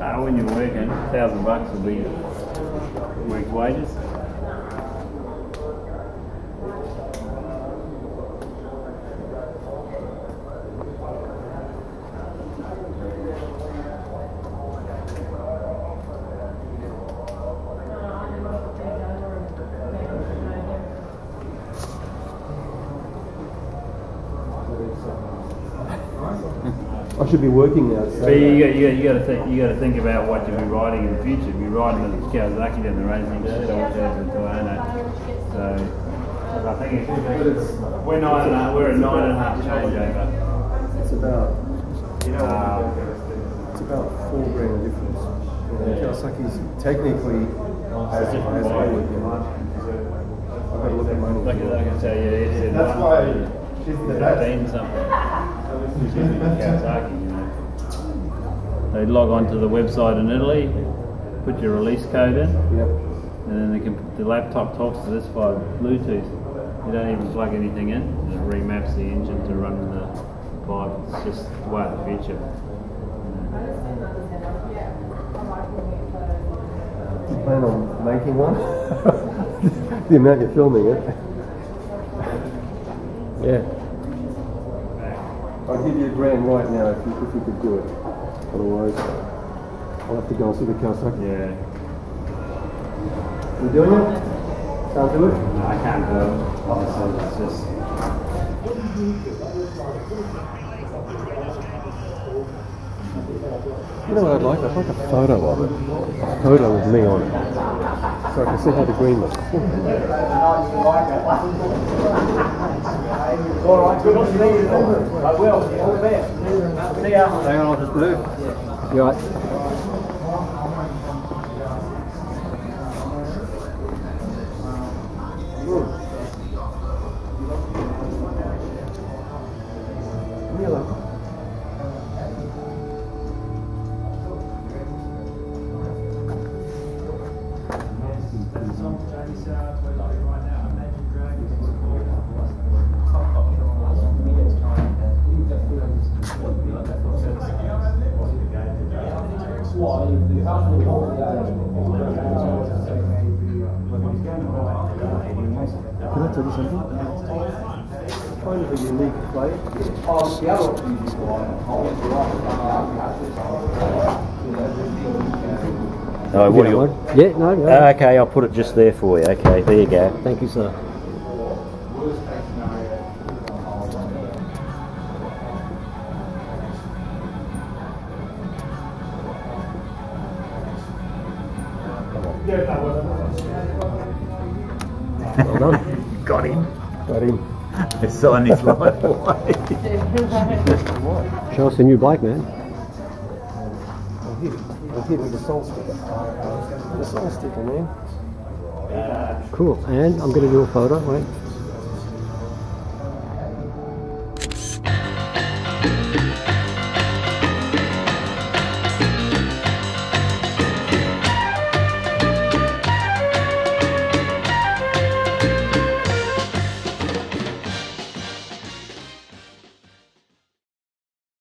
When you're working, $1,000 will be week's wages. I should be working now. So but you got to think about what you'll be riding in the future. You'll be riding the Kawasaki down the road, and you should have the Tuono. So I think we're 9.5. We're at 9.5 changeover. it's about $4 grand difference. Kawasaki's technically has I've got to look at money. Like I can say, it's That's why she's the best. 15 something. Kawasaki, you know. They log on to the website in Italy, put your release code in, Yep. and then the laptop talks to this via Bluetooth. You don't even plug anything in, it remaps the engine to run the bike. It's just the way of the future. You plan on making one? The amount you're filming it. Yeah. I'll give you $1 grand right now if you could do it. Otherwise, I'll have to go and see the Kawasaki. Yeah. You doing it? Can't do it? No, I can't do it. Obviously, it's just. You know what I'd like? I'd like a photo of it. A photo with me on it. So I can see how the green looks. Alright, good to meet you. I will. All the best. See ya. Hang on, I'll just blue. You alright? Yellow. Can I tell you something? Kind of a unique plate. Oh, what do you want? Yeah, no. Okay, I'll put it just there for you. Okay, there you go. Thank you, sir. Well done. Got him. Got him. It's signing his life away. Show us a new bike, man. I'll hit with the salt sticker. The salt sticker, man. Cool. And I'm going to do a photo. Wait.